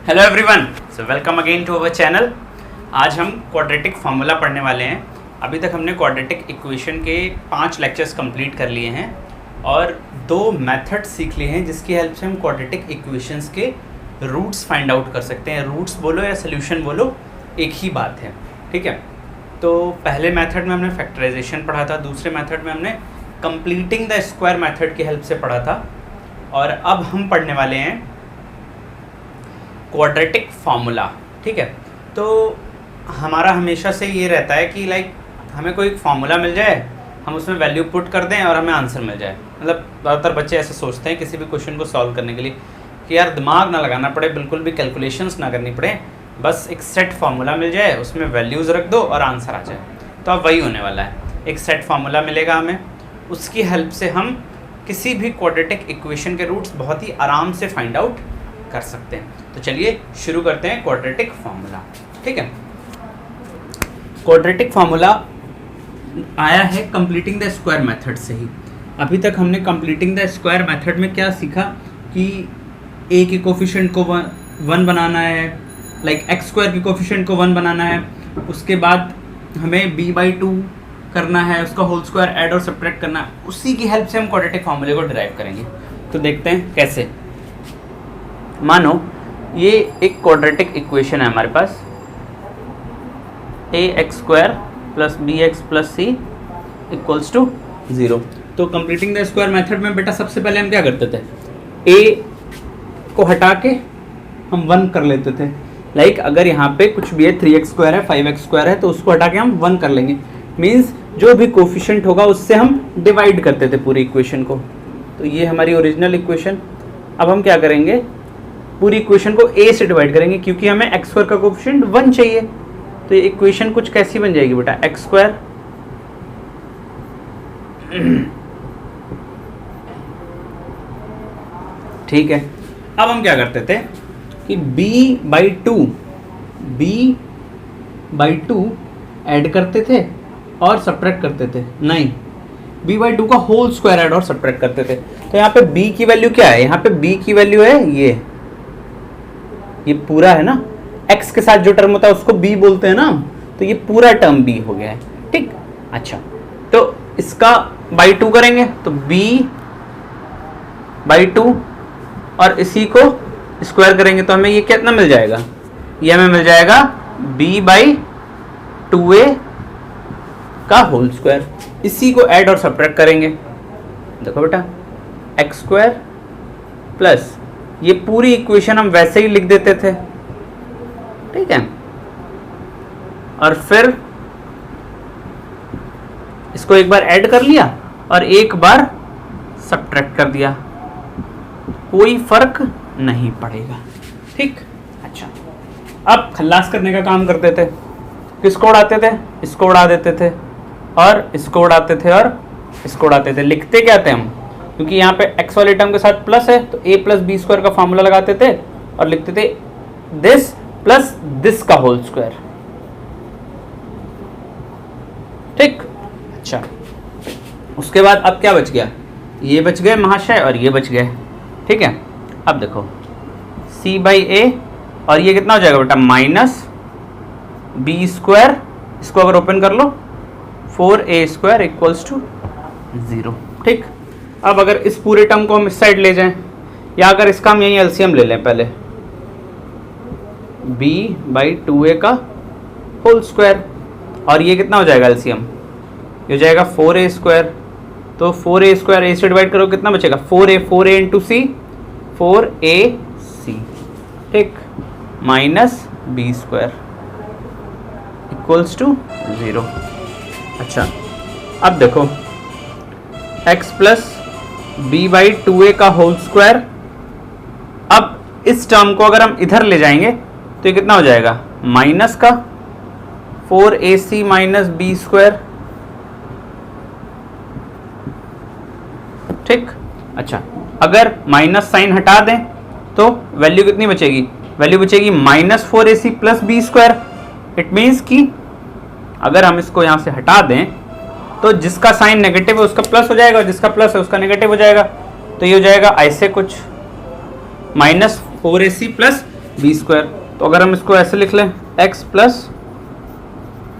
Hello everyone, so welcome again to our channel. आज हम quadratic formula पढ़ने वाले हैं। अभी तक हमने क्वाड्रेटिक इक्वेशन के 5 लेक्चर्स कंप्लीट कर लिए हैं और 2 मेथड सीख लिए हैं जिसकी हेल्प से हम क्वाड्रेटिक इक्वेशंस के रूट्स फाइंड आउट कर सकते हैं। रूट्स बोलो या सोल्यूशन बोलो, एक ही बात है, ठीक है। तो पहले मेथड में हमने फैक्टराइजेशन पढ़ा था, दूसरे मेथड में हमने कंप्लीटिंग द स्क्वायर मेथड की हेल्प से पढ़ा था और अब हम पढ़ने वाले हैं क्वाड्रेटिक फार्मूला, ठीक है। तो हमारा हमेशा से ये रहता है कि लाइक हमें कोई फार्मूला मिल जाए, हम उसमें वैल्यू पुट कर दें और हमें आंसर मिल जाए। मतलब ज़्यादातर बच्चे ऐसे सोचते हैं किसी भी क्वेश्चन को सॉल्व करने के लिए कि यार दिमाग ना लगाना पड़े, बिल्कुल भी कैलकुलेशंस ना करनी पड़े, बस एक सेट फार्मूला मिल जाए, उसमें वैल्यूज़ रख दो और आंसर आ जाए। तो अब वही होने वाला है, एक सेट फार्मूला मिलेगा हमें, उसकी हेल्प से हम किसी भी क्वाड्रेटिक इक्वेशन के रूट्स बहुत ही आराम से फाइंड आउट कर सकते हैं। तो चलिए शुरू करते हैं क्वाड्रेटिक फार्मूला, ठीक है। क्वाड्रेटिक फार्मूला आया है कंप्लीटिंग द स्क्वायर मेथड से ही। अभी तक हमने कंप्लीटिंग द स्क्वायर मेथड में क्या सीखा कि ए के कोफिशिएंट को 1 बनाना है, लाइक एक्स स्क्वायर के कोफिशिएंट को 1 बनाना है, उसके बाद हमें b/2 करना है, उसका होल स्क्वायर ऐड और सब्ट्रैक्ट करना है। उसी की हेल्प से हम क्वाड्रेटिक फार्मूले को डिराइव करेंगे। तो देखते हैं कैसे। मानो ये एक क्वाड्रेटिक इक्वेशन है हमारे पास, ax² + bx + c = 0। तो कंप्लीटिंग द स्क्वायर मेथड में बेटा सबसे पहले हम क्या करते थे, a को हटा के हम 1 कर लेते थे। लाइक अगर यहाँ पे कुछ भी है, 3x² है, 5x² है, तो उसको हटा के हम 1 कर लेंगे। मीन्स जो भी कोफिशिएंट होगा उससे हम डिवाइड करते थे पूरी इक्वेशन को। तो ये हमारी ओरिजिनल इक्वेशन। अब हम क्या करेंगे, पूरी इक्वेशन को a से डिवाइड करेंगे क्योंकि हमें x² का कोफिशिएंट 1 चाहिए। तो ये इक्वेशन कुछ कैसी बन जाएगी बेटा, x², ठीक है। अब हम क्या करते थे कि b/2 ऐड करते थे और सब्ट्रैक्ट करते थे, नहीं b/2 का होल स्क्वायर ऐड और सब्ट्रैक्ट करते थे। तो यहाँ पे b की वैल्यू क्या है, यहाँ पे b की वैल्यू है ये पूरा है ना, x के साथ जो टर्म होता है उसको b बोलते हैं ना, तो ये पूरा टर्म b हो गया है, ठीक। अच्छा, तो इसका /2 करेंगे तो b/2 और इसी को स्क्वायर करेंगे तो हमें ये कितना मिल जाएगा, ये हमें मिल जाएगा b/2a का होल स्क्वायर। इसी को ऐड और सब्ट्रैक्ट करेंगे, देखो बेटा x² प्लस ये पूरी इक्वेशन हम वैसे ही लिख देते थे, ठीक है। और फिर इसको एक बार ऐड कर लिया और एक बार सब्ट्रैक्ट कर दिया, कोई फर्क नहीं पड़ेगा, ठीक। अच्छा, अब खल्लास करने का काम करते थे। किसको उड़ाते थे, इसको उड़ा देते थे और इसको उड़ाते थे और इसको उड़ाते थे। लिखते क्या थे हम, क्योंकि यहाँ पे x वाले टर्म के साथ प्लस है तो a + b² का फार्मूला लगाते थे और लिखते थे दिस प्लस दिस का होल स्क्वायर, ठीक। अच्छा, उसके बाद अब क्या बच गया, ये बच गए महाशय और ये बच गए, ठीक है। अब देखो c/a और ये कितना हो जाएगा बेटा, -b², इसको अगर ओपन कर लो 4a² = 0, ठीक। अब अगर इस पूरे टर्म को हम इस साइड ले जाएं, या अगर इसका हम यही एलसीएम ले लें पहले, b/2a का होल स्क्वायर और ये कितना हो जाएगा एलसीएम, ये हो जाएगा 4a²। तो 4a² a से डिवाइड करो कितना बचेगा, 4a × c 4ac, ठीक, -b² = 0। अच्छा, अब देखो x + b/2a का होल स्क्वायर। अब इस टर्म को अगर हम इधर ले जाएंगे तो ये कितना हो जाएगा, माइनस का 4ac - b², ठीक। अच्छा, अगर माइनस साइन हटा दें तो वैल्यू कितनी बचेगी, वैल्यू बचेगी -4ac + b²। इट मीन्स कि अगर हम इसको यहाँ से हटा दें तो जिसका साइन नेगेटिव है उसका प्लस हो जाएगा और जिसका प्लस है उसका नेगेटिव हो जाएगा। तो ये हो जाएगा ऐसे कुछ -4ac + बी स्क्वायर। तो अगर हम इसको ऐसे लिख लें x plus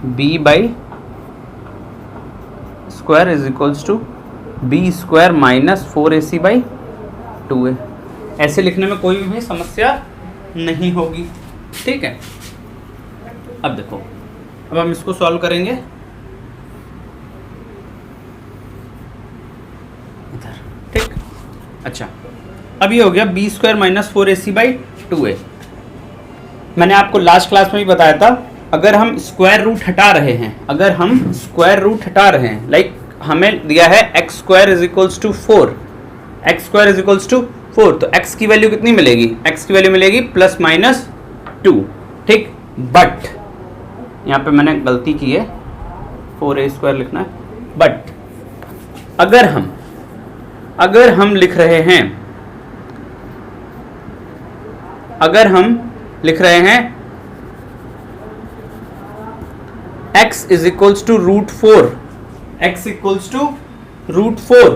b by square is equals to b square minus 4ac by 2a। ऐसे लिखने में कोई भी समस्या नहीं होगी, ठीक है। अब देखो, अब हम इसको सॉल्व करेंगे इधर, ठीक। अच्छा, अब ये हो गया B square minus 4ac by 2a। मैंने आपको लास्ट क्लास में भी बताया था, अगर हम स्क्वायर रूट हटा रहे हैं, अगर हम स्क्वायर रूट हटा रहे हैं, लाइक हमें दिया है x square is equals to 4, x square is equals to 4, तो एक्स की वैल्यू कितनी मिलेगी? एक्स की वैल्यू मिलेगी प्लस माइनस 2, ठीक। बट यहाँ पे मैंने गलती की है, 4a स्क्वायर लिखना है। बट अगर हम लिख रहे हैं, अगर हम लिख रहे हैं x is equals to root 4, x equals to root 4,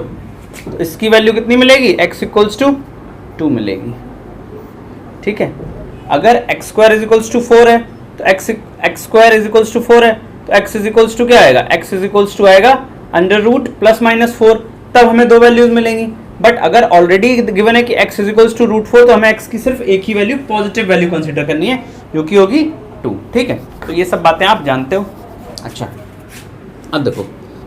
तो इसकी वैल्यू कितनी मिलेगी? x इक्वल्स टू 2 मिलेगी, ठीक है। अगर x square is equals to 4 है तो x square is equals to 4 है तो x इज इक्वल्स टू क्या आएगा? x इज इक्वल्स टू आएगा अंडर रूट प्लस माइनस 4, तब हमें दो वैल्यूज मिलेंगी। बट अगर ऑलरेडी गिवन है कि x is equals to root 4, तो हमें x की सिर्फ एक ही वैल्यू, पॉजिटिव वैल्यू कंसीडर करनी है, जो कि होगी 2, ठीक है। तो ये सब बातें आप जानते हो। अच्छा, अब देखो,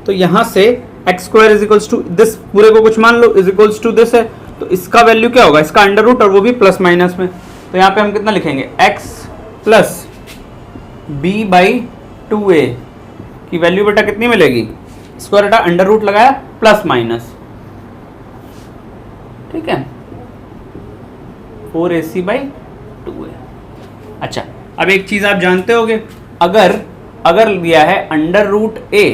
तो यहाँ से x square is equals to this, पूरे को कुछ मान लो, इज इक्वल्स टू दिस है, तो इसका वैल्यू क्या होगा? इसका अंडर रूट, और वो भी प्लस माइनस में। तो यहाँ पे हम कितना लिखेंगे? X plus b by 2a की वैल्यू बेटा कितनी मिलेगी? स्क्वायर हटा, अंडर रूट लगाया, प्लस माइनस, ठीक है, 4ac बाई 2a। अच्छा, अब एक चीज आप जानते होगे, अगर दिया है अंडर रूट a,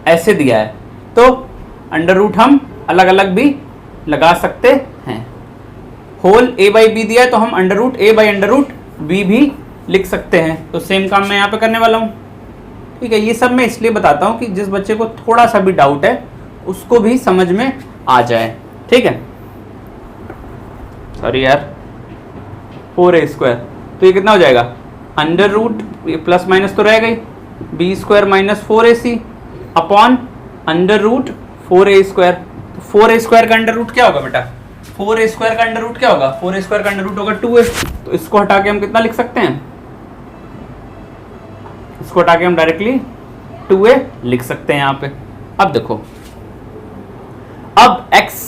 ऐसे दिया है, तो अंडर रूट हम अलग अलग भी लगा सकते हैं। होल a बाई बी दिया है, तो हम under root a by under root b भी लिख सकते हैं। तो सेम काम मैं यहाँ पे करने वाला हूँ, ठीक है। ये सब मैं इसलिए बताता हूँ कि जिस बच्चे को थोड़ा सा भी डाउट है उसको भी समझ में आ जाए, ठीक है। सॉरी यार, 4a स्क्वायर, तो ये कितना हो जाएगा? अंडर रूट, ये प्लस माइनस तो रह गई, b square minus 4ac upon under root 4a square. तो 4a स्क्वायर का अंडर रूट क्या होगा बेटा? 4a स्क्वायर का अंडर रूट क्या होगा? 4a स्क्वायर का अंडर रूट होगा 2a। तो इसको हटा के हम कितना लिख सकते हैं? इसको हटा के हम डायरेक्टली 2a लिख सकते हैं यहाँ पे। अब देखो, अब x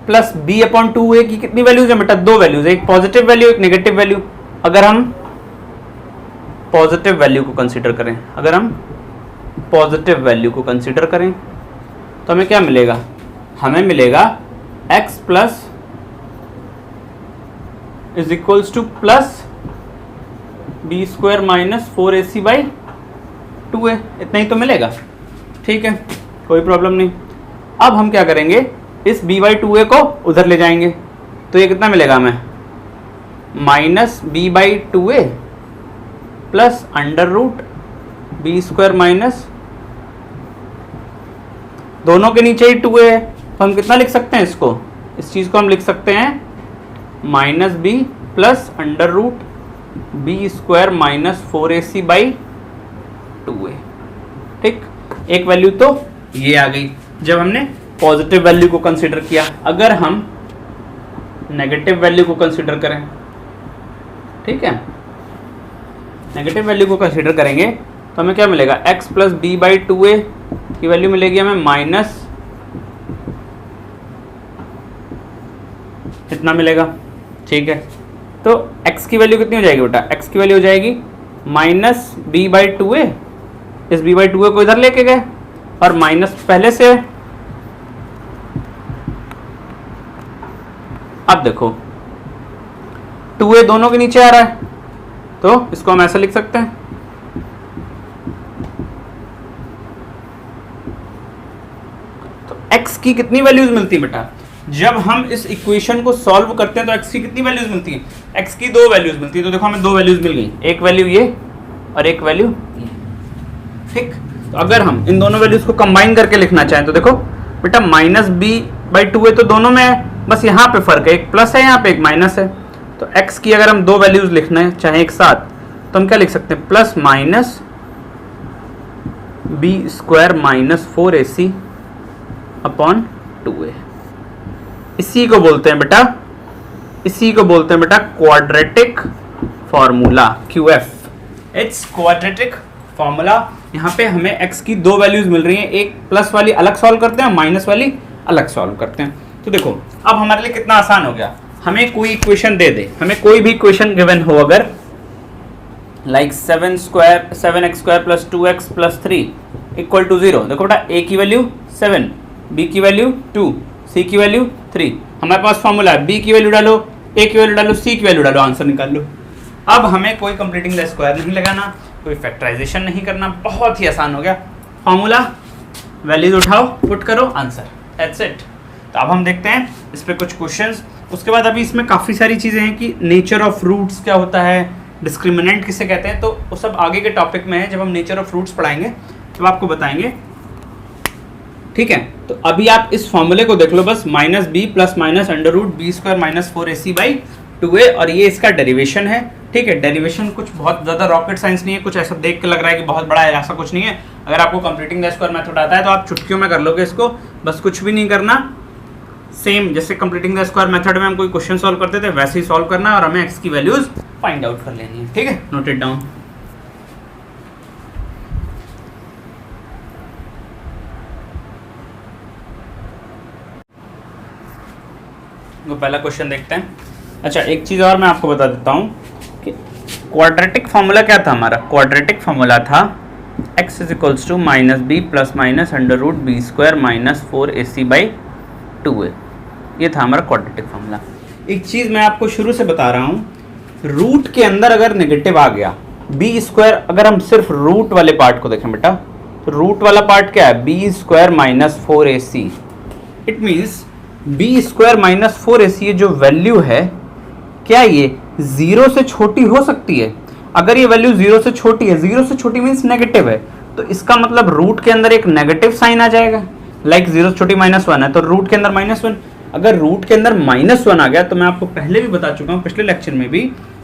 plus B upon 2a की कितनी वैल्यूज है बेटा? दो वैल्यूज है, एक पॉजिटिव वैल्यू, एक नेगेटिव वैल्यू। अगर हम पॉजिटिव वैल्यू को कंसीडर करें, अगर हम पॉजिटिव वैल्यू को कंसीडर करें तो हमें क्या मिलेगा? हमें मिलेगा x plus is equals to plus b square minus 4ac by 2a, इतना ही तो मिलेगा, ठीक है, कोई प्रॉब्लम नहीं। अब हम क्या करेंगे? इस b बाई 2a को उधर ले जाएंगे, तो ये कितना मिलेगा हमें? Minus b by 2a plus under root b square minus, दोनों के नीचे ही 2a है, तो हम कितना लिख सकते हैं इसको? इस चीज को हम लिख सकते हैं minus b plus under root b square minus 4ac by 2a, ठीक। एक वैल्यू तो ये आ गई जब हमने पॉजिटिव वैल्यू को कंसीडर किया। अगर हम नेगेटिव वैल्यू को कंसीडर करें, ठीक है, नेगेटिव वैल्यू को कंसीडर करेंगे तो हमें क्या मिलेगा? x plus b by 2a की वैल्यू मिलेगी हमें माइनस इतना मिलेगा, ठीक है। तो x की वैल्यू कितनी हो जाएगी बेटा? x की वैल्यू हो जाएगी माइनस बी बाई 2a, इस b बाई 2a को इधर लेके गए और माइनस पहले से। अब देखो 2a दोनों के नीचे आ रहा है, तो इसको हम ऐसा लिख सकते हैं, तो x की कितनी वैल्यूज मिलती है बेटा? जब हम इस इक्वेशन को सॉल्व करते हैं तो x की कितनी वैल्यूज मिलती है? x की दो वैल्यूज मिलती है, तो देखो हमें दो वैल्यूज मिल गई, एक वैल्यू ये और एक वैल्यू ये, ठीक। तो अगर हम इन दोनों वैल्यूज को कंबाइन करके लिखना चाहें तो देखो बेटा माइनस बी बाई 2a तो दोनों में है, बस यहाँ पे फर्क है, एक प्लस है यहाँ पे एक माइनस है। तो x की अगर हम दो वैल्यूज लिखना है चाहे एक साथ, तो हम क्या लिख सकते हैं, plus minus b square minus 4ac upon 2a। इसी को बोलते हैं बेटा, इसी को बोलते हैं बेटा quadratic formula, QF। It's quadratic formula. यहाँ पे हमें x की दो वैल्यूज मिल रही हैं, एक प्लस वाली अलग सॉल्व करते हैं, माइनस वाली अलग सॉल्व करते हैं। तो देखो अब हमारे लिए कितना आसान हो गया, हमें कोई इक्वेशन दे दे, हमें कोई भी इक्वेशन गिवन हो अगर, like 7x square plus 2x plus 3 equal to 0। देखो बेटा a की वैल्यू 7, b की वैल्यू 2, c की वैल्यू 3। हमारे पास फॉर्मूला है, b की वैल्यू डालो, a की वैल्यू डालो, c की वैल्यू डालो, आंसर निकाल लो। अब हमें कोई कंप्लीटिंग द स्क्वायर नहीं लगाना, कोई फैक्टराइजेशन नहीं करना, बहुत ही आसान हो गया। फॉर्मूला, वैल्यूज उठाओ, पुट करो, आंसर, दैट्स इट। तो अब हम देखते हैं इस पे कुछ क्वेश्चंस। उसके बाद अभी इसमें काफ़ी सारी चीज़ें हैं कि नेचर ऑफ रूट्स क्या होता है, डिस्क्रिमिनेंट किसे कहते हैं, तो वो सब आगे के टॉपिक में है। जब हम नेचर ऑफ रूट्स पढ़ाएंगे तो आपको बताएंगे, ठीक है। तो अभी आप इस फॉर्मूले को देख लो बस, minus b plus minus under root b square minus 4ac by 2a, और ये इसका डेरिवेशन है, ठीक है। डेरिवेशन कुछ बहुत ज़्यादा रॉकेट साइंस नहीं है, कुछ ऐसा देख के लग रहा है कि बहुत बड़ा है, ऐसा कुछ नहीं है। अगर आपको कंप्लीटिंग द स्क्वायर मेथड आता है तो आप चुटकियों में कर लोगे इसको, बस कुछ भी नहीं करना। सेम जैसे कंप्लीटिंग द स्क्वायर मेथड में हम कोई क्वेश्चन सॉल्व करते थे वैसे ही सॉल्व करना, और हमें x की वैल्यूज फाइंड आउट कर लेनी है, ठीक है। Note it down. तो पहला क्वेश्चन देखते हैं। अच्छा एक चीज़ और मैं आपको बता देता हूँ कि क्वाड्रेटिक फार्मूला क्या था हमारा, क्वाड्रेटिक फार्मूला था x is equals to minus b plus minus under root b square minus 4ac by 2a। ये था हमारा क्वाड्रेटिक फार्मूला। एक चीज़ मैं आपको शुरू से बता रहा हूँ, रूट के अंदर अगर नेगेटिव आ गया, बी स्क्वायर, अगर हम सिर्फ रूट वाले पार्ट को देखें बेटा, तो रूट वाला पार्ट क्या है, b square minus 4ac। It means b square minus 4ac ये जो वैल्यू है, क्या ये 0 से छोटी हो सकती है? अगर ये वैल्यू 0 से छोटी है, 0 से छोटी मीन्स नेगेटिव है, तो इसका मतलब रूट के अंदर एक नेगेटिव साइन आ जाएगा। लाइक 0 से छोटी -1 है तो रूट के अंदर -1। अगर रूट के अंदर -1 आ गया, तो मैं आपको पहले भी बता चुका हूँ पिछले लेक्चर में भी,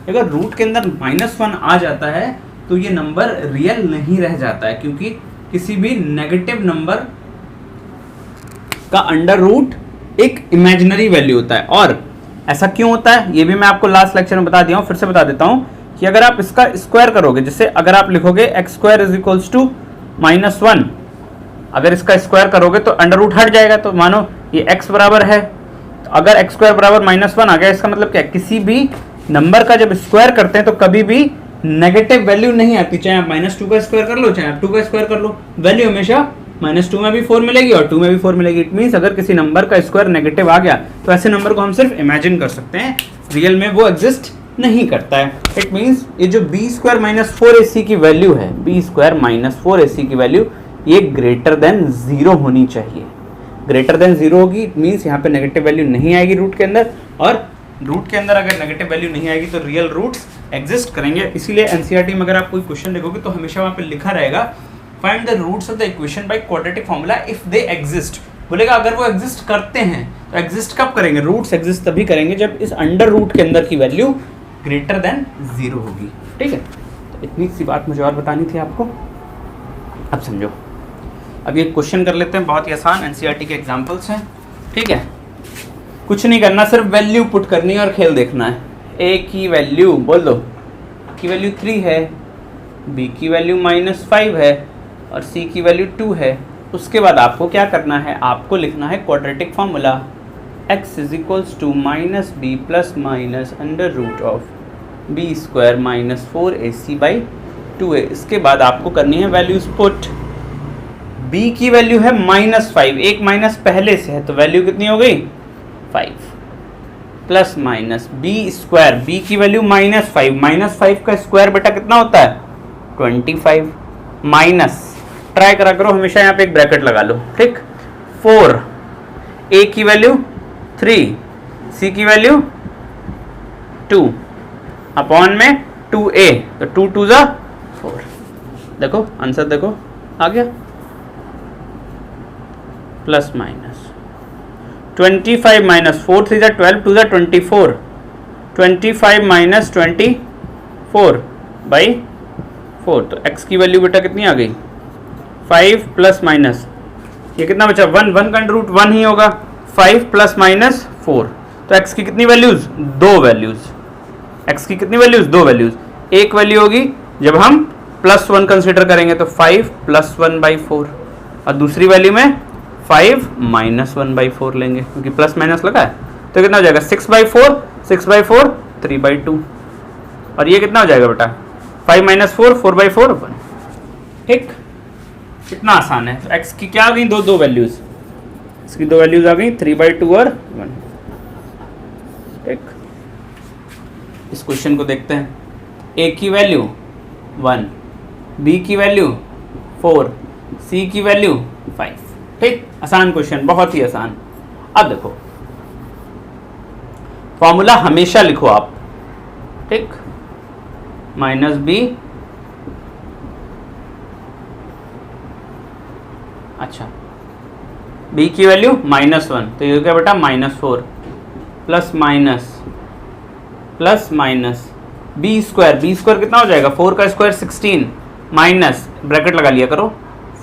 अगर रूट के अंदर -1 आ जाता है तो ये नंबर रियल नहीं रह जाता है, क्योंकि किसी भी नेगेटिव नंबर का अंडर रूट एक इमेजिनरी वैल्यू होता है। और ऐसा क्यों होता है ये भी मैं आपको लास्ट लेक्चर में बता दिया हूँ, फिर से बता देता हूँ कि अगर आप इसका स्क्वायर करोगे, जैसे अगर आप लिखोगे x square is equals to -1, अगर इसका स्क्वायर करोगे तो अंडर रूट हट जाएगा, तो मानो ये x बराबर है, तो अगर x स्क्वायर बराबर -1 आ गया, इसका मतलब क्या है, किसी भी नंबर का जब स्क्वायर करते हैं तो कभी भी नेगेटिव वैल्यू नहीं आती, चाहे आप -2 का स्क्वायर कर लो, चाहे आप 2 का स्क्वायर कर लो, वैल्यू हमेशा -2 में भी 4 मिलेगी और 2 में भी 4 मिलेगी। इट मीन्स अगर किसी नंबर का स्क्वायर नेगेटिव आ गया तो ऐसे नंबर को हम सिर्फ इमेजिन कर सकते हैं, रियल में वो एग्जिस्ट नहीं करता है। इट मीन्स ये जो बी स्क्वायर माइनस 4ac की वैल्यू है, बी स्क्वायर माइनस 4ac की वैल्यू, ये ग्रेटर देन 0 होनी चाहिए। ग्रेटर देन 0 होगी, इट मीन्स यहाँ पे नेगेटिव वैल्यू नहीं आएगी रूट के अंदर, और रूट के अंदर अगर नेगेटिव वैल्यू नहीं आएगी तो रियल रूट्स एग्जिस्ट करेंगे। इसीलिए एनसीईआरटी में अगर आप कोई क्वेश्चन देखोगे तो हमेशा वहाँ पे लिखा रहेगा find the roots of the equation by quadratic formula if they exist. बोलेगा अगर वो एग्जिस्ट करते हैं, तो एग्जिस्ट कब करेंगे, रूट्स एग्जिस्ट तभी करेंगे जब इस अंडर रूट के अंदर की वैल्यू ग्रेटर देन 0 होगी, ठीक है। तो इतनी सी बात मुझे और बतानी थी आपको, अब समझो। अब ये क्वेश्चन कर लेते हैं, बहुत ही आसान एनसीईआरटी के एग्जांपल्स हैं, ठीक है। कुछ नहीं करना, सिर्फ वैल्यू पुट करनी है और खेल देखना है। ए की वैल्यू बोल दो, की वैल्यू 3 है, बी की वैल्यू -5 है और सी की वैल्यू 2 है। उसके बाद आपको क्या करना है, आपको लिखना है quadratic formula x is equals to -b plus minus under root of b square minus 4ac by 2a। इसके बाद आपको करनी है वैल्यूज पुट। b की वैल्यू है -5, एक माइनस पहले से है तो वैल्यू कितनी हो गई 5, plus minus b square, b की वैल्यू -5 का स्क्वायर बेटा कितना होता है 25, माइनस, ट्राई करा करो हमेशा यहाँ पे एक ब्रैकेट लगा लो, ठीक, 4, ए की वैल्यू 3, सी की वैल्यू 2 अपॉन में 2a, तो 2 2 जा 4। देखो आंसर देखो आ गया, plus minus 25 minus 4 3 12 2 24, 25 minus 24 by 4, तो x की वैल्यू बेटा कितनी आ गई 5 प्लस माइनस ये कितना बचा 1, 1 का रूट 1 ही होगा, 5 प्लस माइनस 4, तो x की कितनी वैल्यूज 2 वैल्यूज, x की कितनी वैल्यूज 2 वैल्यूज, एक वैल्यू होगी जब हम प्लस 1 कंसिडर करेंगे तो 5 प्लस 1 बाई 4, और दूसरी वैल्यू में 5 माइनस 1 बाई 4 लेंगे क्योंकि प्लस माइनस लगा है, तो कितना हो जाएगा 6 बाई 4, 6 बाई 4 3 बाई 2, और ये कितना हो जाएगा बेटा 5 माइनस 4 4 बाई 4 1। ठीक, कितना आसान है। तो x की क्या आ गई दो वैल्यूज, इसकी दो वैल्यूज आ गई 3 बाई 2 और 1। ठीक, इस क्वेश्चन को देखते हैं। a की वैल्यू 1, b की वैल्यू 4, c की वैल्यू 5। ठीक, आसान क्वेश्चन, बहुत ही आसान। अब देखो फॉर्मूला हमेशा लिखो आप, ठीक, माइनस बी, अच्छा b की वैल्यू -1, तो ये क्या बेटा -4 प्लस माइनस बी स्क्वायर कितना हो जाएगा 4 का स्क्वायर 16 माइनस ब्रैकेट लगा लिया करो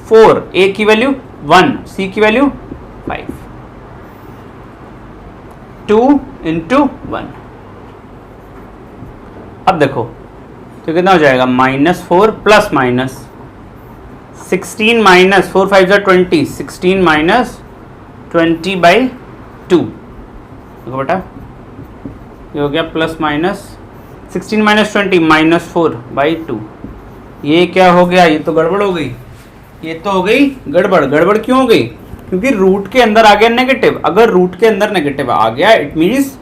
4, a की वैल्यू 1, c की वैल्यू 5, 2 इंटू 1। अब देखो तो कितना हो जाएगा -4 plus minus 16 minus 4 5 20, 16 minus 20 by 2। देखो बेटा ये हो गया प्लस माइनस 16 माइनस 20 -4 बाई 2। ये क्या हो गया, ये तो गड़बड़ हो गई, ये तो हो गई गड़बड़। गड़बड़ क्यों हो गई, क्योंकि रूट के अंदर आ गया नेगेटिव। अगर रूट के अंदर नेगेटिव आ गया इट मीन्स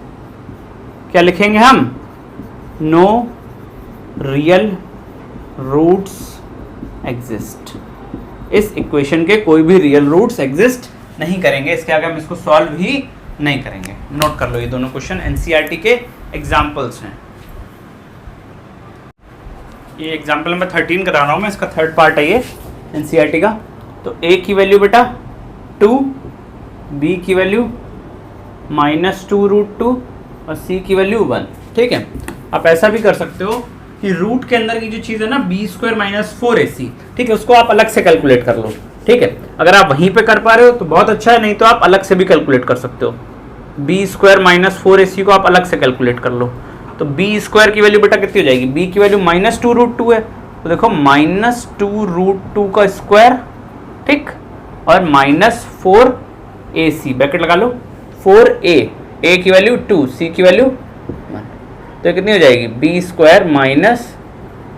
क्या लिखेंगे हम, नो रियल रूट्स एग्जिस्ट। इस इक्वेशन के कोई भी रियल रूट्स एग्जिस्ट नहीं करेंगे, इसके आगे हम इसको सॉल्व ही नहीं करेंगे। नोट कर लो, ये दोनों क्वेश्चन एनसीईआरटी के एग्जाम्पल्स हैं। ये एग्जाम्पल नंबर 13 करा रहा हूँ मैं, इसका थर्ड पार्ट है ये एनसीईआरटी का। तो a की वैल्यू बेटा 2, b की वैल्यू -2√2 और c की वैल्यू 1। ठीक है, आप ऐसा भी कर सकते हो कि रूट के अंदर की जो चीज़ है ना b² - 4ac, ठीक है, उसको आप अलग से कैलकुलेट कर लो। ठीक है, अगर आप वहीं पे कर पा रहे हो तो बहुत अच्छा है, नहीं तो आप अलग से भी कैलकुलेट कर सकते हो। b² - 4ac को आप अलग से कैलकुलेट कर लो। तो b² की वैल्यू बेटा कितनी हो जाएगी, b की वैल्यू -2√2 है, तो देखो -2√2 का स्क्वायर, ठीक, और -4ac ब्रैकेट लगा लो, 4a, a की वैल्यू 2, c की वैल्यू 1, तो कितनी हो जाएगी b² -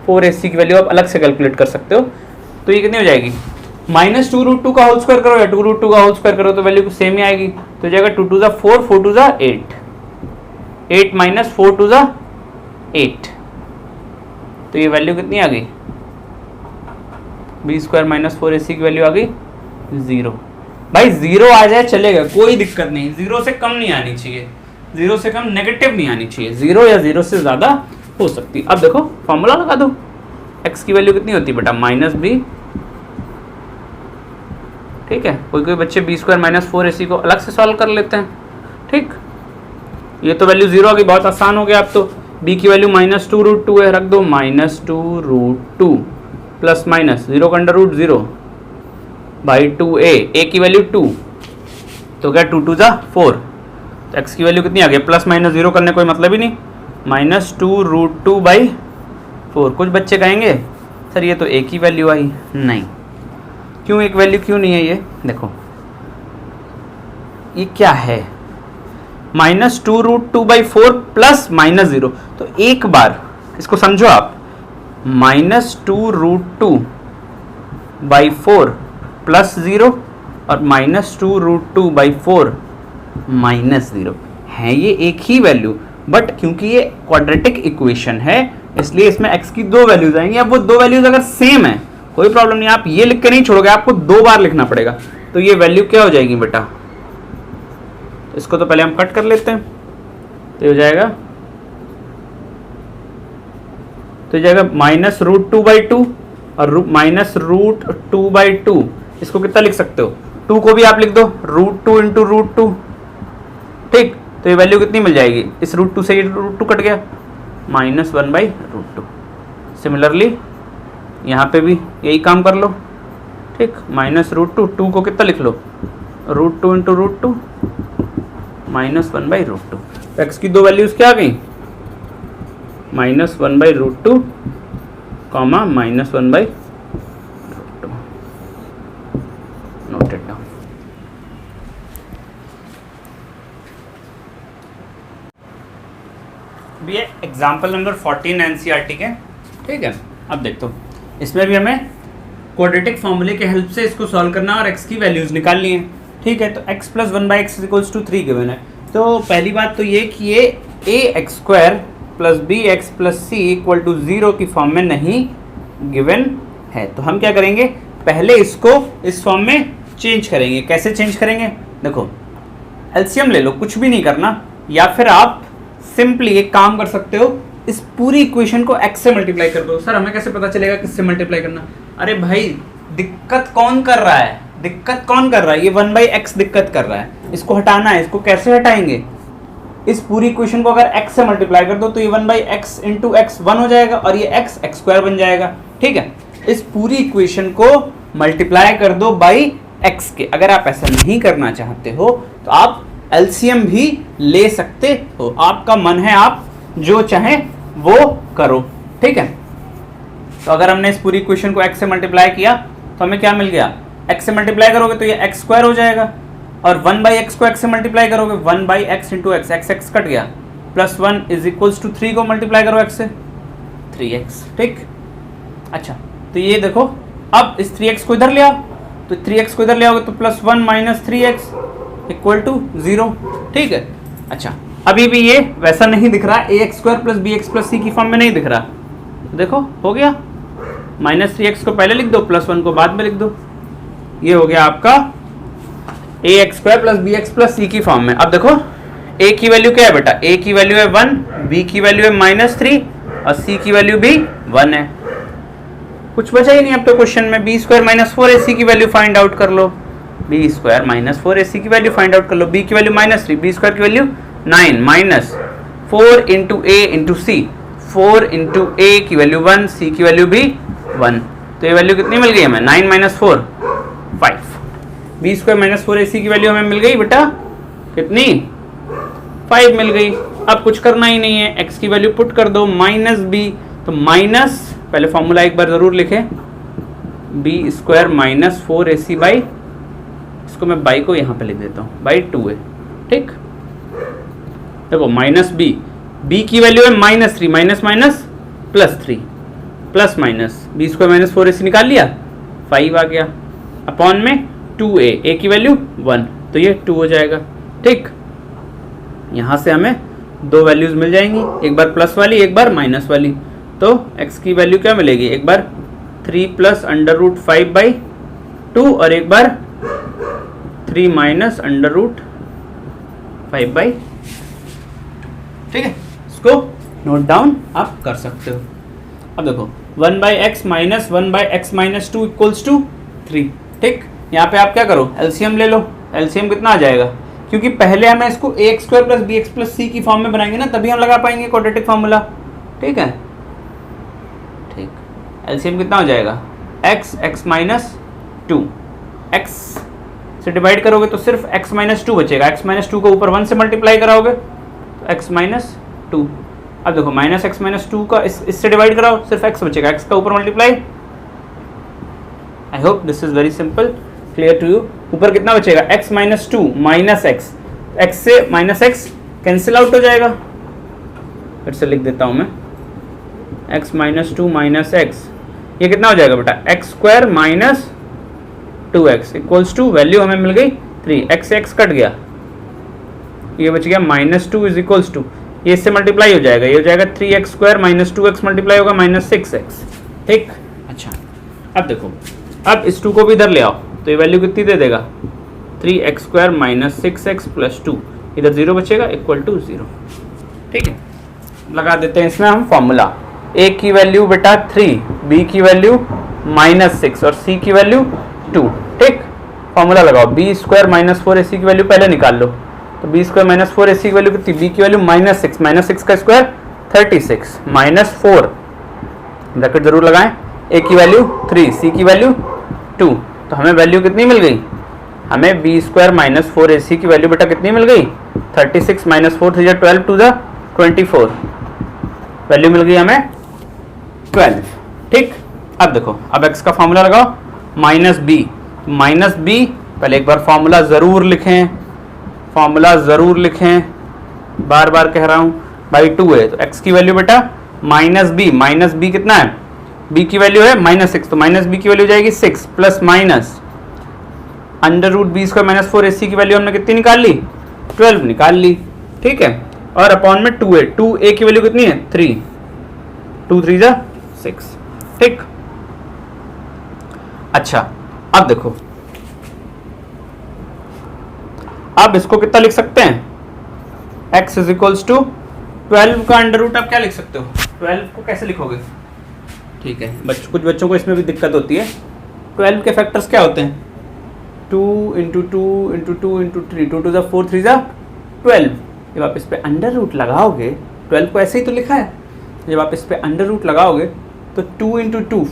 4ac की वैल्यू आप अलग से कैलकुलेट कर सकते हो। तो ये कितनी हो जाएगी, -2√2 का होल स्क्वायर करो या 2√2 का होल स्क्वायर करो तो वैल्यू सेम ही आएगी। तो जाएगा 2 2 4, 4 2 8, 8 - 4 2 8, तो ये वैल्यू कितनी आ गई, b² - 4ac की वैल्यू आ गई 0। भाई 0 आ जाए चलेगा, कोई दिक्कत नहीं, 0 से कम नहीं आनी चाहिए, 0 से कम नेगेटिव नहीं आनी चाहिए, 0 या 0 से ज़्यादा हो सकती। अब देखो फॉर्मूला लगा दो, x की वैल्यू कितनी होती है बेटा -b। ठीक है, कोई बच्चे b² - 4ac को अलग से सॉल्व कर लेते हैं। ठीक, ये तो वैल्यू 0 आ गई, बहुत आसान हो गया। अब तो b की वैल्यू -2√2 है, रख दो -2√2 प्लस माइनस 0 का under root 0 by 2a, a की वैल्यू 2, तो क्या 2 2 4, तो x की वैल्यू कितनी आ गई, प्लस माइनस 0 करने कोई मतलब ही नहीं, -2√2 बाई 4। कुछ बच्चे कहेंगे सर ये तो a की वैल्यू आई, नहीं, क्यों एक वैल्यू क्यों नहीं है, ये देखो ये क्या है, -2√2 बाई 4 प्लस -0, तो एक बार इसको समझो आप, -2√2 बाई 4 प्लस 0 और -2√2 बाई 4 -0 है, ये एक ही वैल्यू, बट क्योंकि ये क्वाड्रेटिक इक्वेशन है इसलिए इसमें x की दो वैल्यूज आएंगी। अब वो दो वैल्यूज अगर सेम है कोई प्रॉब्लम नहीं, आप ये लिख के नहीं छोड़ोगे, आपको 2 बार लिखना पड़ेगा। तो ये वैल्यू क्या हो जाएगी बेटा, इसको तो पहले हम कट कर लेते हैं, तो हो जाएगा -√2 बाई 2 और -√2 बाई 2, इसको कितना लिख सकते हो, 2 को भी आप लिख दो √2 इंटू √2 ठीक, तो ये वैल्यू कितनी मिल जाएगी, इस √2 से ये √2 कट गया, -1/√2। सिमिलरली यहाँ पे भी यही काम कर लो, ठीक, -√2, 2 को कितना लिख लो, √2 × √2 -1/√2। तो x की दो वैल्यूज क्या आ गई, -1/√2, -1/√2। Note it down. ये एग्जाम्पल नंबर 14 एनसीईआरटी के, ठीक है। अब देखो इसमें भी हमें क्वाड्रेटिक फॉर्मूले के हेल्प से इसको सॉल्व करना और x की वैल्यूज निकालनी है, ठीक है। तो x + 1/x = 3 गिवन है। तो पहली बात तो ये कि ये ax² + bx + c = 0 की फॉर्म में नहीं गिवन है। तो हम क्या करेंगे, पहले इसको इस फॉर्म में चेंज करेंगे। कैसे चेंज करेंगे, देखो एलसीएम ले लो, कुछ भी नहीं करना, या फिर आप सिंपली एक काम कर सकते हो, इस पूरी इक्वेशन को x से मल्टीप्लाई कर दो। सर हमें कैसे पता चलेगा किससे मल्टीप्लाई करना, अरे भाई दिक्कत कौन कर रहा है, दिक्कत कौन कर रहा है, ये 1/x दिक्कत कर रहा है, इसको हटाना है। इसको कैसे हटाएंगे, इस पूरी इक्वेशन को अगर x से मल्टीप्लाई कर दो तो ये 1/x × x 1 हो जाएगा और ये x² बन जाएगा, ठीक है। इस पूरी इक्वेशन को मल्टीप्लाई कर दो बाई x के। अगर आप ऐसा नहीं करना चाहते हो तो आप एलसीएम भी ले सकते हो, आपका मन है, आप जो चाहे वो करो, ठीक है। तो अगर हमने इस पूरी इक्वेशन को x से मल्टीप्लाई किया तो हमें क्या मिल गया, x से मल्टीप्लाई करोगे तो ये x² हो जाएगा, और 1/x को x से मल्टीप्लाई करोगे 1/x × x, x कट गया, +1 = 3 को मल्टीप्लाई करो x से, 3x, ठीक। अच्छा तो ये देखो, अब इस 3x को इधर ले आओ, तो 3x को इधर ले आओगे तो +1 - 3x = 0, ठीक है। अच्छा अभी भी ये वैसा नहीं दिख रहा, ax² + bx + c की फॉर्म में नहीं दिख रहा, देखो हो गया, -3x को पहले लिख दो, +1 को बाद में लिख दो, ये हो गया आपका ax² + bx + c की फॉर्म में। अब देखो a की वैल्यू क्या है बेटा, a की वैल्यू है 1, b की वैल्यू है -3 और c की वैल्यू भी 1 है। कुछ बचा ही नहीं अब तो क्वेश्चन में, b² - 4ac की वैल्यू फाइंड आउट कर लो, b² - 4ac की वैल्यू फाइंड आउट कर लो, b की वैल्यू -3, b² की वैल्यू 9, -4 × a × c, 4 × a की वैल्यू 1, c की वैल्यू भी 1, तो ये वैल्यू कितनी मिल गई हमें, 9 - 4 5, b² - 4ac की वैल्यू हमें मिल गई बेटा कितनी, 5 मिल गई। अब कुछ करना ही नहीं है, x की वैल्यू पुट कर दो, -b, तो माइनस, पहले फॉर्मूला एक बार जरूर लिखें, b² - 4ac बाई, इसको मैं बाई को यहाँ पे लिख देता हूँ, बाई 2a, ठीक। देखो -b की वैल्यू है -3, minus +3 plus minus, b² - 4ac निकाल लिया, 5 आ गया, अपॉन में 2a की वैल्यू 1, तो ये 2 हो जाएगा, ठीक। यहाँ से हमें दो वैल्यूज मिल जाएंगी, एक बार प्लस वाली एक बार माइनस वाली, तो x की वैल्यू क्या मिलेगी, एक बार 3 + √5/2 और एक बार 3 - √5/2, ठीक है। इसको नोट डाउन आप कर सकते हो। अब देखो 1/x - 1/x - 2 = 3, ठीक। यहाँ पे आप क्या करो, एलसीएम ले लो, एलसीएम कितना आ जाएगा, क्योंकि पहले हमें इसको ax² + bx + c की फॉर्म में बनाएंगे ना, तभी हम लगा पाएंगे क्वाड्रेटिक फार्मूला, ठीक है, ठीक। एलसीएम कितना हो जाएगा, x - 2, x से डिवाइड करोगे तो सिर्फ x - 2 बचेगा, x - 2 को ऊपर 1 से मल्टीप्लाई कराओगे तो x - 2। अब देखो -x - 2 का इससे डिवाइड कराओ, सिर्फ x बचेगा, x का ऊपर multiply. I hope this is very simple, clear to you. ऊपर कितना बचेगा, x - 2 -x, x से -x कैंसिल आउट हो जाएगा, फिर से लिख देता हूं मैं, x - 2 -x, ये कितना हो जाएगा बेटा, x² - 2x = वैल्यू हमें मिल गई 3, x से x कट गया, ये बच गया -2 = ये इससे मल्टीप्लाई हो जाएगा, ये हो जाएगा 3x² - 2x मल्टीप्लाई होगा -6x, ठीक। अच्छा अब देखो, अब इस 2 को भी इधर ले आओ तो ये वैल्यू कितनी दे देगा, 3x² - 6x + 2, इधर 0 बचेगा = 0, ठीक है। लगा देते हैं इसमें हम फॉर्मूला, a की वैल्यू बेटा 3, b की वैल्यू -6 और c की वैल्यू 2, ठीक। फॉर्मूला लगाओ, b² - 4ac की वैल्यू पहले निकाल लो, तो बी स्क्वायर माइनस 4ac की वैल्यू कितनी, बी की वैल्यू -6, -6 का स्क्वायर 36, -4 ब्रैकेट जरूर लगाएं, ए की वैल्यू 3, सी की वैल्यू 2, तो हमें वैल्यू कितनी मिल गई, हमें बी स्क्वायर माइनस 4ac की वैल्यू बेटा कितनी मिल गई, 36 माइनस 4 3 12 2 24, वैल्यू मिल गई हमें 12। ठीक, अब देखो, अब x का फॉर्मूला लगाओ, माइनस बी पहले एक बार फॉर्मूला जरूर लिखें, बार बार कह रहा हूं भाई 2 है तो x की वैल्यू बेटा माइनस बी कितना है, b की वैल्यू है -6, तो माइनस बी की वैल्यू जाएगी 6 plus minus under root b square minus 4ac की वैल्यू हमने कितनी निकाल ली, 12 निकाल ली। ठीक है, और अपॉन में 2 है, 2a की वैल्यू कितनी है 3, 2 3 6। ठीक, अच्छा अब देखो, अब इसको कितना लिख सकते हैं, x इज इक्वल्स टू 12 का अंडर रूट। आप क्या लिख सकते हो, 12 को कैसे लिखोगे, ठीक है कुछ बच्चों को इसमें भी दिक्कत होती है। 12 के फैक्टर्स क्या होते हैं, 2 इंटू 2 इंटू 2 इंटू 3, 2 2 4 3 12। जब आप इस पे अंडर रूट लगाओगे, 12 को ऐसे ही तो लिखा है, जब आप इस पे अंडर रूट लगाओगे तो 2 इंटू 2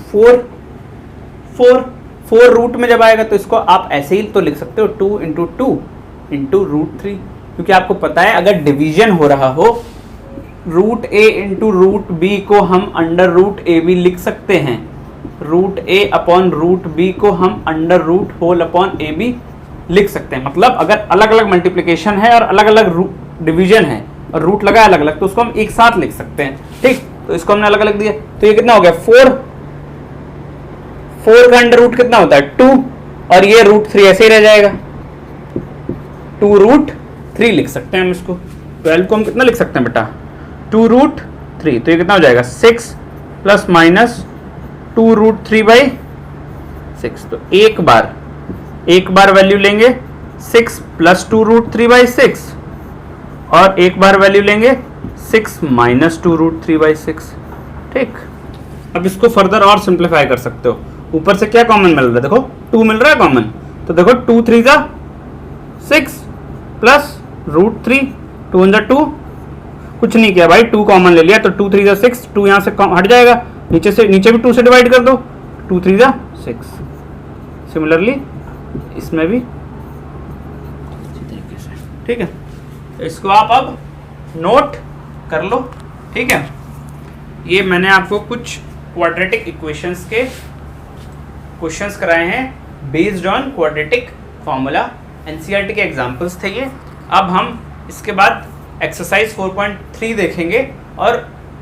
4 रूट में जब आएगा तो इसको आप ऐसे ही तो लिख सकते हो 2 इंटू 2 इंटू रूट 3, क्योंकि आपको पता है अगर डिवीजन हो रहा हो root a into root b को हम अंडर रूट ए बी लिख सकते हैं, root a upon root b को हम under root whole upon a b लिख सकते हैं। मतलब अगर अलग अलग मल्टीप्लिकेशन है और अलग अलग डिवीजन है और रूट लगा अलग अलग तो उसको हम एक साथ लिख सकते हैं। ठीक, तो इसको हमने अलग अलग दिया, तो ये कितना हो गया 4 का अंडर रूट कितना होता है 2, और ये रूट 3 ऐसे ही रह जाएगा, 2 रूट 3 लिख सकते हैं हम इसको। 12 को हम कितना लिख सकते हैं बेटा 2 रूट 3, तो ये कितना हो जाएगा 6 प्लस माइनस 2 रूट 3 बाई 6। तो एक बार वैल्यू लेंगे 6 प्लस 2 रूट 3 बाई 6, और एक बार वैल्यू लेंगे 6 माइनस 2 रूट 3 बाई 6। ठीक, अब इसको फर्दर और सिंप्लीफाई कर सकते हो, ऊपर से क्या कॉमन मिल रहा है, देखो 2 मिल रहा है कॉमन, तो देखो 2 3 6 प्लस रूट 3, 2 1 2, कुछ नहीं किया भाई, 2 कॉमन ले लिया तो 2 3 6, 2 यहाँ से हट जाएगा, नीचे भी 2 से डिवाइड कर दो, 2 3 6। सिमिलरली इसमें भी इसी तरीके से। ठीक है, तो इसको आप अब नोट कर लो। ठीक है, ये मैंने आपको कुछ क्वाड्रेटिक इक्वेशंस के क्वेश्चंस कराए हैं based on quadratic formula, NCERT के एग्जांपल्स थे ये। अब हम इसके बाद एक्सरसाइज 4.3 देखेंगे और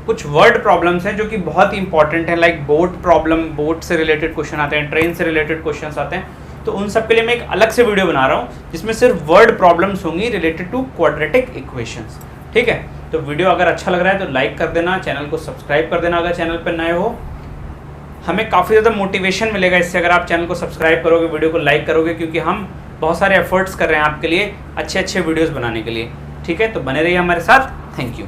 कुछ वर्ड प्रॉब्लम्स हैं जो कि बहुत ही इंपॉर्टेंट है, लाइक बोट प्रॉब्लम, बोट से रिलेटेड क्वेश्चन आते हैं, ट्रेन से रिलेटेड क्वेश्चंस आते हैं, तो उन सब के लिए मैं एक अलग से वीडियो बना रहा हूँ जिसमें सिर्फ वर्ड प्रॉब्लम्स होंगी रिलेटेड टू क्वाड्रेटिक इक्वेशंस। ठीक है, तो वीडियो अगर अच्छा लग रहा है तो लाइक कर देना, चैनल को सब्सक्राइब कर देना अगर चैनल पर नए हो। हमें काफ़ी ज़्यादा मोटिवेशन मिलेगा इससे अगर आप चैनल को सब्सक्राइब करोगे, वीडियो को लाइक करोगे, क्योंकि हम बहुत सारे एफर्ट्स कर रहे हैं आपके लिए अच्छे अच्छे वीडियोज़ बनाने के लिए। ठीक है, तो बने रहिए हमारे साथ। Thank you.